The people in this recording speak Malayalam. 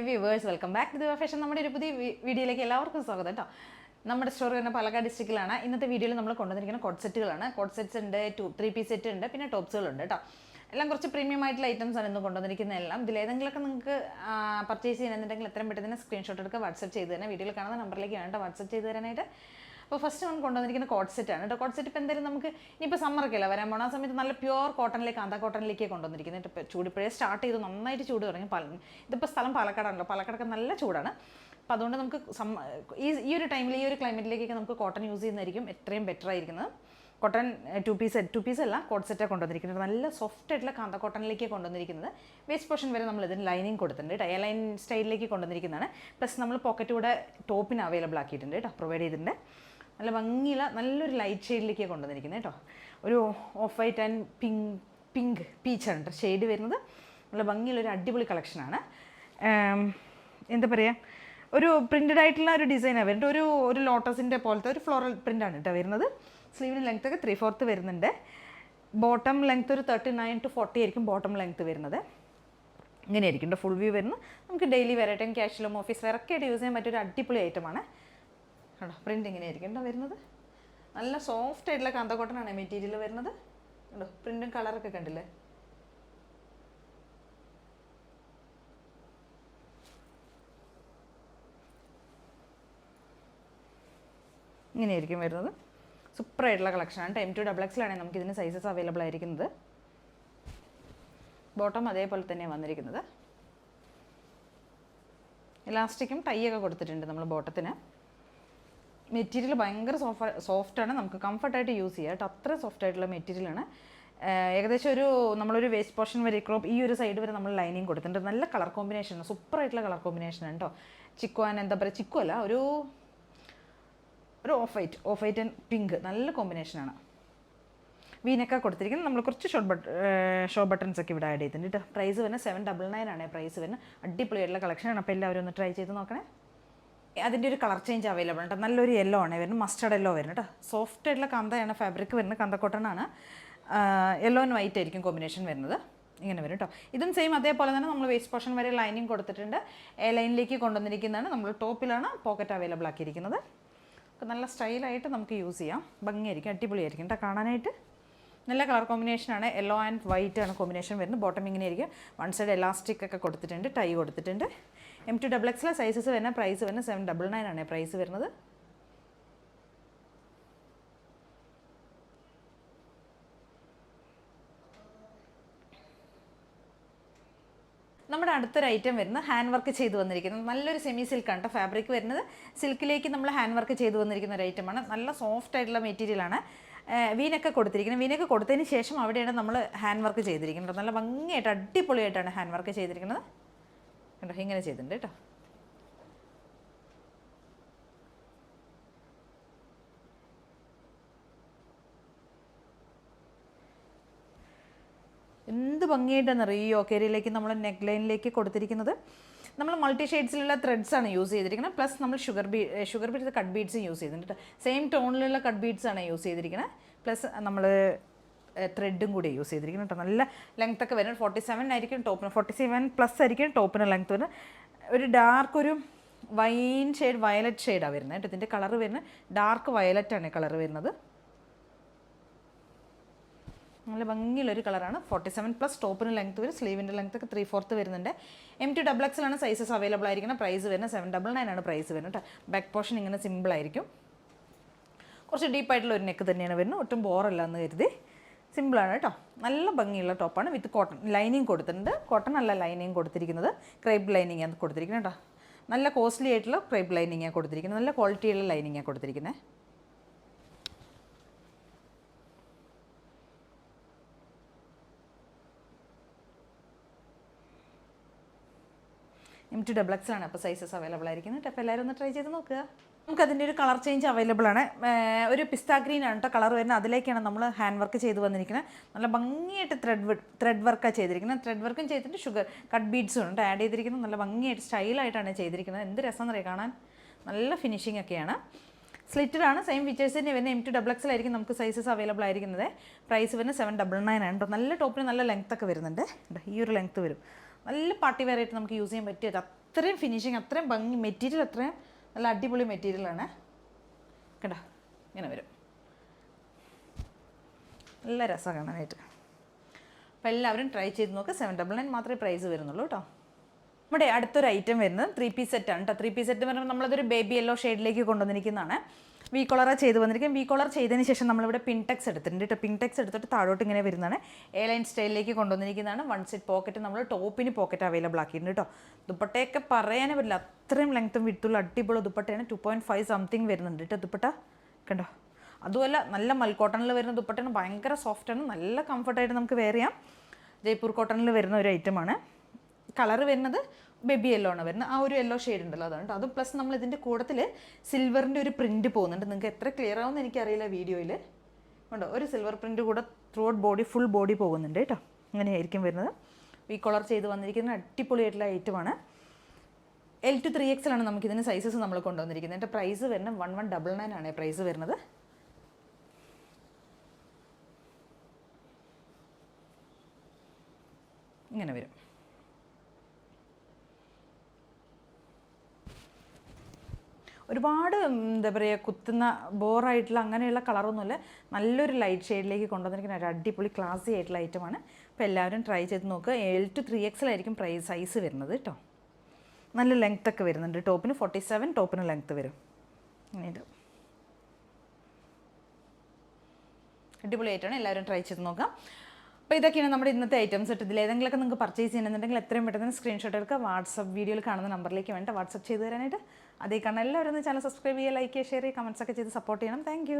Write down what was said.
വ്യൂവേഴ്സ് വെൽക്കം ബാക്ക് ടു ദിവ ഫാഷൻ. നമ്മുടെ ഒരു പുതിയ വീഡിയോയിലേക്ക് എല്ലാവർക്കും സ്വാഗതം കേട്ടോ. നമ്മുടെ സ്റ്റോർ വരുന്ന പാലക്കാട് ഡിസ്ട്രിക്റ്റിലാണ്. ഇന്നത്തെ വീഡിയോയിൽ നമ്മൾ കൊണ്ടുവന്നിരിക്കുന്ന കോട്ട് സെറ്റുകളാണ്. കോട്ട് സെറ്റ്സ് ഉണ്ട്, 3 പീസ് സെറ്റ് ഉണ്ട്, പിന്നെ ടോപ്സുകളുണ്ട് കേട്ടോ. എല്ലാം കുറച്ച് പ്രീമിയം ആയിട്ടുള്ള ഐറ്റംസ് ആണ് ഇന്ന് കൊണ്ടുവന്നിരിക്കുന്നത്. എല്ലാം ഇതിലേതെങ്കിലുമൊക്കെ നിങ്ങൾക്ക് പർച്ചേസ് ചെയ്യണമെന്നുണ്ടെങ്കിൽ എത്രയും പെട്ടെന്ന് തന്നെ സ്ക്രീൻഷോട്ട് എടുക്കുക, വാട്സപ്പ് ചെയ്ത് തന്നെ വീഡിയോയിൽ കാണുന്ന നമ്പറിലേക്ക് വേണ്ട വാട്സപ്പ് ചെയ്ത് തരാനായിട്ട്. അപ്പോൾ ഫസ്റ്റ് നമ്മൾ കൊണ്ടുവന്നിരിക്കുന്ന കോട്ട് സെറ്റാണ് കേട്ടോ. കോട്ട് സെറ്റ് ഇപ്പോൾ എന്തായാലും നമുക്ക് ഇനിയിപ്പോൾ സമ്മറൊക്കെ അല്ല വരാൻ പോണ ആ സമയത്ത് നല്ല പ്യുവർ കോട്ടണിലേക്ക് കാന്ത കോട്ടണിലേക്ക് കൊണ്ടുവന്നിരിക്കുന്നത്. ഇപ്പോൾ ചൂട് ഇപ്പോഴേ സ്റ്റാർട്ട് ചെയ്ത് നന്നായിട്ട് ചൂട് തുടങ്ങി. ഇതിപ്പോൾ സ്ഥലം പാലക്കാടാണല്ലോ, പാലക്കാടൊക്കെ നല്ല ചൂടാണ്. അപ്പോൾ അതുകൊണ്ട് നമുക്ക് ഈ ഒരു ടൈമിൽ ഈ ഒരു ക്ലൈമറ്റിലേക്കൊക്കെ നമുക്ക് കോട്ടൺ യൂസ് ചെയ്യുന്നതായിരിക്കും എത്രയും ബെറ്റർ ആയിരിക്കുന്നത്. കോട്ടൺ ടു പീസ് അല്ല, കോട്ട് സെറ്റാണ് കൊണ്ടുവന്നിരിക്കുന്നത്. നല്ല സോഫ്റ്റ് ആയിട്ടുള്ള കാന്ത കോട്ടണിലേക്ക് കൊണ്ടുവന്നിരിക്കുന്നത്. വേസ്റ്റ് പോർഷൻ വരെ നമ്മൾ ഇതിന് ലൈനിങ് കൊടുത്തിട്ടുണ്ട് കേട്ടോ. എ ലൈൻ സ്റ്റൈലിലേക്ക് കൊണ്ടുവന്നിരിക്കുന്നതാണ്. പ്ലസ് നമ്മൾ പോക്കറ്റ് കൂടെ ടോപ്പിന് അവൈലബിൾ ആക്കിയിട്ടുണ്ട് കേട്ടോ, പ്രൊവൈഡ് ചെയ്തിട്ടുണ്ട്. നല്ല ഭംഗിയുള്ള നല്ലൊരു ലൈറ്റ് ഷെയ്ഡിലേക്ക് കൊണ്ടുവന്നിരിക്കുന്നത് കേട്ടോ. ഒരു ഓഫ് വൈറ്റ് ആൻഡ് പിങ്ക് പീച്ചാണ് കേട്ടോ ഷെയ്ഡ് വരുന്നത്. നല്ല ഭംഗിയുള്ളൊരു അടിപൊളി കളക്ഷനാണ്. എന്താ പറയുക, ഒരു പ്രിൻറ്റഡ് ആയിട്ടുള്ള ഒരു ഡിസൈനാണ് വരുന്നത്. ഒരു ലോട്ടസിൻ്റെ പോലത്തെ ഒരു ഫ്ലോറൽ പ്രിൻ്റാണ് കേട്ടോ വരുന്നത്. സ്ലീവിന് ലെങ്ത് ഒക്കെ 3/4 വരുന്നുണ്ട്. ബോട്ടം ലെങ്ത് ഒരു 39 to 40 ആയിരിക്കും ബോട്ടം ലെങ്ത് വരുന്നത്. ഇങ്ങനെയായിരിക്കും കേട്ടോ ഫുൾ വ്യൂ വരുന്നത്. നമുക്ക് ഡെയിലി വെയറായിട്ടും ക്യാഷ്വലും ഓഫീസ് വെയറൊക്കെ ആയിട്ട് യൂസ് ചെയ്യാൻ പറ്റിയൊരു അടിപൊളി ഐറ്റമാണ് കേട്ടോ. പ്രിൻ്റ് ഇങ്ങനെയായിരിക്കും കേട്ടോ വരുന്നത്. നല്ല സോഫ്റ്റ് ആയിട്ടുള്ള കാന്ത കോട്ടനാണ് മെറ്റീരിയൽ വരുന്നത് കേട്ടോ. പ്രിൻറ്റും കളറൊക്കെ കണ്ടില്ലേ. ഇങ്ങനെയായിരിക്കും വരുന്നത്. സൂപ്പറായിട്ടുള്ള കളക്ഷനാണ്. M2XX ആണെങ്കിൽ നമുക്ക് ഇതിന് സൈസസ് അവൈലബിൾ ആയിരിക്കുന്നത്. ബോട്ടം അതേപോലെ തന്നെയാണ് വന്നിരിക്കുന്നത്. ഇലാസ്റ്റിക്കും ടൈയൊക്കെ കൊടുത്തിട്ടുണ്ട് നമ്മൾ ബോട്ടത്തിന്. മെറ്റീരിയൽ ഭയങ്കര സോഫ്റ്റാണ്, നമുക്ക് കംഫർട്ടായിട്ട് യൂസ് ചെയ്യാം കേട്ടോ. അത്ര സോഫ്റ്റ് ആയിട്ടുള്ള മെറ്റീരിയലാണ്. ഏകദേശം നമ്മളൊരു വേസ്റ്റ് പോർഷൻ വരെ ഈ ഒരു സൈഡ് വരെ നമ്മൾ ലൈനിങ് കൊടുത്തിട്ടുണ്ട്. നല്ല കളർ കോമ്പിനേഷനാണ്, സൂപ്പറായിട്ടുള്ള കളർ കോമ്പിനേഷനാണ് കേട്ടോ. എന്താ പറയുക, ചിക്കു അല്ല, ഒരു ഓഫ് വൈറ്റ് ആൻഡ് പിങ്ക് നല്ല കോമ്പിനേഷനാണ്. വീനൊക്കെ കൊടുത്തിരിക്കുന്നത്. നമ്മൾ കുറച്ച് ഷോർട്ട് ബട്ടൺസ് ഒക്കെ ഇവിടെ ആഡ് ചെയ്തിട്ടുണ്ട് കേട്ടോ. പ്രൈസ് വരുന്നത് 799 ആണ് പ്രൈസ് വരുന്നത്. അടിപൊളിയായിട്ടുള്ള കളക്ഷനാണ്. അപ്പോൾ എല്ലാവരും ഒന്ന് ട്രൈ ചെയ്ത് നോക്കണേ. അതിൻ്റെ ഒരു കളർ ചേഞ്ച് അവൈലബിൾ ഉണ്ട്. നല്ലൊരു യെല്ലോ ആണ് വരുന്നത്, മസ്റ്റർഡ് യെല്ലോ വരുന്നത് കേട്ടോ. സോഫ്റ്റ് ആയിട്ടുള്ള കാന്തയാണ് ഫാബ്രിക് വരുന്നത്, കാന്ത കോട്ടണാണ്. യെല്ലോ ആൻഡ് വൈറ്റ് ആയിരിക്കും കോമ്പിനേഷൻ വരുന്നത്. ഇങ്ങനെ വരും കേട്ടോ. ഇതും സെയിം അതേപോലെ തന്നെ നമ്മൾ വേസ്റ്റ് പോർഷൻ വരെ ലൈനിങ് കൊടുത്തിട്ടുണ്ട്. എ ലൈനിലേക്ക് കൊണ്ടുവന്നിരിക്കുന്നതാണ്. നമ്മൾ ടോപ്പിലാണ് പോക്കറ്റ് അവൈലബിൾ ആക്കിയിരിക്കുന്നത്. അപ്പോൾ നല്ല സ്റ്റൈലായിട്ട് നമുക്ക് യൂസ് ചെയ്യാം. ഭംഗിയായിരിക്കും, അടിപൊളിയായിരിക്കും കേട്ടോ കാണാനായിട്ട്. നല്ല കളർ കോമ്പിനേഷനാണ്. യെല്ലോ ആൻഡ് വൈറ്റ് ആണ് കോമ്പിനേഷൻ വരുന്നത്. ബോട്ടം ഇങ്ങനെ ആയിരിക്കും. വൺ സൈഡ് എലാസ്റ്റിക് ഒക്കെ കൊടുത്തിട്ടുണ്ട്, ടൈ കൊടുത്തിട്ടുണ്ട്. M2XX സൈസസ് വരുന്ന പ്രൈസ് വരുന്നത് 799 ആണ് പ്രൈസ് വരുന്നത്. നമ്മുടെ അടുത്തൊരു ഐറ്റം വരുന്നത് ഹാൻഡ് വർക്ക് ചെയ്ത് വന്നിരിക്കുന്നത്. നല്ലൊരു സെമി സിൽക്കാണ് കേട്ടോ ഫാബ്രിക് വരുന്നത്. സിൽക്കിലേക്ക് നമ്മൾ ഹാൻഡ് വർക്ക് ചെയ്ത് വന്നിരിക്കുന്ന ഒരു ഐറ്റമാണ്. നല്ല സോഫ്റ്റ് ആയിട്ടുള്ള മെറ്റീരിയലാണ്. വീനൊക്കെ കൊടുത്തിരിക്കുന്നത്. വീനൊക്കെ കൊടുത്തതിന് ശേഷം അവിടെയാണ് നമ്മൾ ഹാൻഡ് വർക്ക് ചെയ്തിരിക്കുന്നത്. നല്ല ഭംഗിയായിട്ട് അടിപൊളിയായിട്ടാണ് ഹാൻഡ് വർക്ക് ചെയ്തിരിക്കുന്നത് കേട്ടോ. ഇങ്ങനെ ചെയ്തിട്ടുണ്ട് കേട്ടോ. എന്ത് ഭംഗിയായിട്ടാണെന്നറിയോ യോക്കേരിയിലേക്ക് നമ്മൾ നെക്ക് ലൈനിലേക്ക് കൊടുത്തിരിക്കുന്നത്. നമ്മൾ മൾട്ടി ഷെയ്ഡ്സിലുള്ള ത്രെഡ്സാണ് യൂസ് ചെയ്തിരിക്കുന്നത്. പ്ലസ് നമ്മൾ ഷുഗർ ബീഡ്സ് കട്ട് ബീഡ്സും യൂസ് ചെയ്തിട്ടുണ്ട്. സെയിം ടോണിലുള്ള കട്ട് ബീഡ്സാണ് യൂസ് ചെയ്തിരിക്കുന്നത്. പ്ലസ് നമ്മൾ ത്രെഡും കൂടി യൂസ് ചെയ്തിരിക്കുന്നത് കേട്ടോ. നല്ല ലെങ്ത് ഒക്കെ വരുന്നത് 47 ആയിരിക്കും ടോപ്പിന്. 47+ ആയിരിക്കും ടോപ്പിന് ലെങ്ത് വരുന്നത്. ഒരു ഡാർക്ക് ഒരു വൈൻ ഷെയ്ഡ് വയലറ്റ് ഷെയ്ഡാണ് വരുന്നത് കേട്ടോ. ഇതിൻ്റെ കളർ വരുന്നത് ഡാർക്ക് വയലറ്റാണ് കളർ വരുന്നത്. നല്ല ഭംഗിയുള്ളൊരു കളറാണ്. 47+ ടോപ്പിന് ലെങ്ത് വരും. സ്ലീവിൻ്റെ ലെങ്ത് ഒക്കെ 3/4 വരുന്നുണ്ട്. M2XX സൈസസ് അവൈലബിൾ ആയിരിക്കണം. പ്രൈസ് വരുന്നത് 799 ആണ് പ്രൈസ് വരുന്നത് കേട്ടോ. ബാക്ക് പോർഷൻ ഇങ്ങനെ സിമ്പിളായിരിക്കും. കുറച്ച് ഡീപ്പായിട്ടുള്ള ഒരു നെക്ക് തന്നെയാണ് വരുന്നത്. ഒട്ടും ബോറല്ല എന്ന് കരുതി. സിമ്പിളാണ് കേട്ടോ. നല്ല ഭംഗിയുള്ള ടോപ്പാണ്. വിത്ത് കോട്ടൺ ലൈനിങ് കൊടുത്തിട്ടുണ്ട്. കോട്ടൺ അല്ല ലൈനിങ് കൊടുത്തിരിക്കുന്നത്, ക്രേപ്പ് ലൈനിങ് ആണ് കൊടുത്തിരിക്കുന്നത് കേട്ടോ. നല്ല കോസ്റ്റ്ലി ആയിട്ടുള്ള ക്രേപ്പ് ലൈനിങ്ങാണ് കൊടുത്തിരിക്കുന്നത്. നല്ല ക്വാളിറ്റിയുള്ള ലൈനിങ്ങാണ് കൊടുത്തിരിക്കുന്നത്. M2XX ആണ് അപ്പോൾ സൈസസ് അവൈലബിൾ ആയിരിക്കുന്നത്. അപ്പോൾ എല്ലാവരും ഒന്ന് ട്രൈ ചെയ്ത് നോക്കുക. നമുക്കതിൻ്റെ ഒരു കളർ ചേഞ്ച് അവൈലബിൾ ആണ്. ഒരു പിസ്ത ഗ്രീൻ ആണ് കേട്ടോ കളർ വരുന്നത്. അതിലേക്കാണ് നമ്മൾ ഹാൻഡ് വർക്ക് ചെയ്ത് വന്നിരിക്കുന്നത്. നല്ല ഭംഗിയായിട്ട് ത്രെഡ് വർക്കാണ് ചെയ്തിരിക്കുന്നത്. ത്രെഡ് വർക്കും ചെയ്തിട്ട് ഷുഗർ കട്ട് ബീഡ്സും ഉണ്ട് ആഡ് ചെയ്തിരിക്കുന്നത്. നല്ല ഭംഗിയായിട്ട് സ്റ്റൈലായിട്ടാണ് ചെയ്തിരിക്കുന്നത്. എന്ത് രസം എന്നറിയാം കാണാൻ. നല്ല ഫിനിഷിംഗ് ഒക്കെയാണ്. സ്ലിറ്റഡാണ്. സെയിം ഫീച്ചേഴ്സ് തന്നെ വരുന്ന M2XX ആയിരിക്കും നമുക്ക് സൈസസ് അവൈലബിൾ ആയിരിക്കുന്നത്. പ്രൈസ് വരുന്നത് 799 ആണ് കേട്ടോ. നല്ല ടോപ്പിന് നല്ല ലെങ്ത് ഒക്കെ വരുന്നുണ്ട്. ഈ ഒരു ലെങ്ത്ത് വരും. നല്ല പാർട്ടി വെയർ ആയിട്ട് നമുക്ക് യൂസ് ചെയ്യാൻ പറ്റിയ അത്രയും ഫിനിഷിങ്, അത്രയും ഭംഗി, മെറ്റീരിയൽ അത്രയും നല്ല അടിപൊളി മെറ്റീരിയലാണ്. കേട്ടോ ഇങ്ങനെ വരും, നല്ല രസമാണ് കാണാനായിട്ട്. അപ്പോൾ എല്ലാവരും ട്രൈ ചെയ്ത് നോക്കുക. 799 മാത്രമേ പ്രൈസ് വരുന്നുള്ളൂ കേട്ടോ. നമ്മുടെ അടുത്തൊരു ഐറ്റം വരുന്നത് 3 പീസ് സെറ്റാണ് കേട്ടോ. 3 പീസ് സെറ്റ് എന്ന് പറയുമ്പോൾ നമ്മളതൊരു ബേബി യെല്ലോ ഷെയ്ഡിലേക്ക് കൊണ്ടുവന്നിരിക്കുന്നതാണ്. വി കോളറാണ് ചെയ്ത് വന്നിരിക്കും. വി കോളർ ചെയ്തതിന് ശേഷം നമ്മളിവിടെ പിൻടെക്സ് എടുത്തിട്ടുണ്ട് കേട്ടോ. പിൻടെക്സ് എടുത്തിട്ട് താഴോട്ട് ഇങ്ങനെ വരുന്നതാണ്. എ ലൈൻ സ്റ്റൈലിലേക്ക് കൊണ്ടുവന്നിരിക്കുന്നതാണ്. 1 സൈഡ് പോക്കറ്റ്, നമ്മൾ ടോപ്പിന് പോക്കറ്റ് അവൈലബിൾ ആക്കിയിട്ടുണ്ട് കേട്ടോ. ദുപ്പട്ടയൊക്കെ പറയാനേ പറ്റില്ല, അത്രയും ലെങ്ത്തും വിടുത്തുള്ള അടിപൊളി ദുപ്പട്ടയാണ്. 2.5 സംതിങ് വരുന്നുണ്ട് കേട്ടോ ദുപ്പട്ട. കണ്ടോ, അതുമല്ല നല്ല മൽക്കോട്ടണിൽ വരുന്ന ദുപ്പട്ടയാണ്. ഭയങ്കര സോഫ്റ്റാണ്, നല്ല കംഫർട്ടായിട്ട് നമുക്ക് വെയർ ചെയ്യാം. ജയ്പൂർ കോട്ടണിൽ വരുന്ന ഒരു ഐറ്റമാണ്. കളർ വരുന്നത് ബേബി യെല്ലോ ആണ് വരുന്നത്. ആ ഒരു യെല്ലോ ഷെയ്ഡ് ഉണ്ടല്ലോ, അതാണ്. അത് പ്ലസ് നമ്മൾ ഇതിൻ്റെ കൂട്ടത്തിൽ സിൽവറിൻ്റെ ഒരു പ്രിൻറ്റ് പോകുന്നുണ്ട്. നിങ്ങൾക്ക് എത്ര ക്ലിയർ ആവുമെന്ന് എനിക്കറിയില്ല വീഡിയോയിൽ. ഉണ്ടോ, ഒരു സിൽവർ പ്രിൻറ്റ് കൂടെ through out body, full body പോകുന്നുണ്ട് കേട്ടോ. അങ്ങനെയായിരിക്കും വരുന്നത്. വി കോളർ ചെയ്ത് വന്നിരിക്കുന്ന അടിപൊളിയായിട്ടുള്ള ഐറ്റമാണ്. L to 3XL ആണ് നമുക്കിതിന് സൈസസ് നമ്മൾ കൊണ്ടുവന്നിരിക്കുന്നത്. എൻ്റെ പ്രൈസ് വരുന്നത് 1199 ആണ് പ്രൈസ് വരുന്നത്. ഇങ്ങനെ വരും. ഒരുപാട് എന്താ പറയുക, കുത്തുന്ന ബോറായിട്ടുള്ള അങ്ങനെയുള്ള കളറൊന്നുമില്ല. നല്ലൊരു ലൈറ്റ് ഷെയ്ഡിലേക്ക് കൊണ്ടുവന്നിരിക്കുന്ന ഒരു അടിപൊളി ക്ലാസി ആയിട്ടുള്ള ഐറ്റമാണ്. അപ്പോൾ എല്ലാവരും ട്രൈ ചെയ്ത് നോക്കുക. L to 3XL ആയിരിക്കും സൈസ് വരുന്നത് കേട്ടോ. നല്ല ലെങ്ത് ഒക്കെ വരുന്നുണ്ട്. ടോപ്പിന് 47, ടോപ്പിന് ലെങ്ത്ത് വരും. ഇങ്ങനെ അടിപൊളി ആയിട്ടാണ്, എല്ലാവരും ട്രൈ ചെയ്ത് നോക്കാം. അപ്പോൾ ഇതൊക്കെയാണ് നമ്മുടെ ഇന്നത്തെ ഐറ്റംസ്. ഇതിൽ ഏതെങ്കിലുമൊക്കെ നിങ്ങൾക്ക് പർച്ചേസ് ചെയ്യണമെന്നുണ്ടെങ്കിൽ എത്രയും പെട്ടെന്ന് സ്ക്രീൻഷോട്ട് എടുക്കുക. വാട്സപ്പ് വീഡിയോയിൽ കാണുന്ന നമ്പറിലേക്ക് വേണ്ട വാട്സപ്പ് ചെയ്ത് തരാനായിട്ട്. അതേ കാണാൻ എല്ലാവരും ചാനൽ സബ്സ്ക്രൈബ് ചെയ്യുക, ലൈക്ക് ചെയ്യുക, ഷെയർ ചെയ്യുക, കമൻസ് ഒക്കെ ചെയ്ത് സപ്പോർട്ട് ചെയ്യണം. താങ്ക്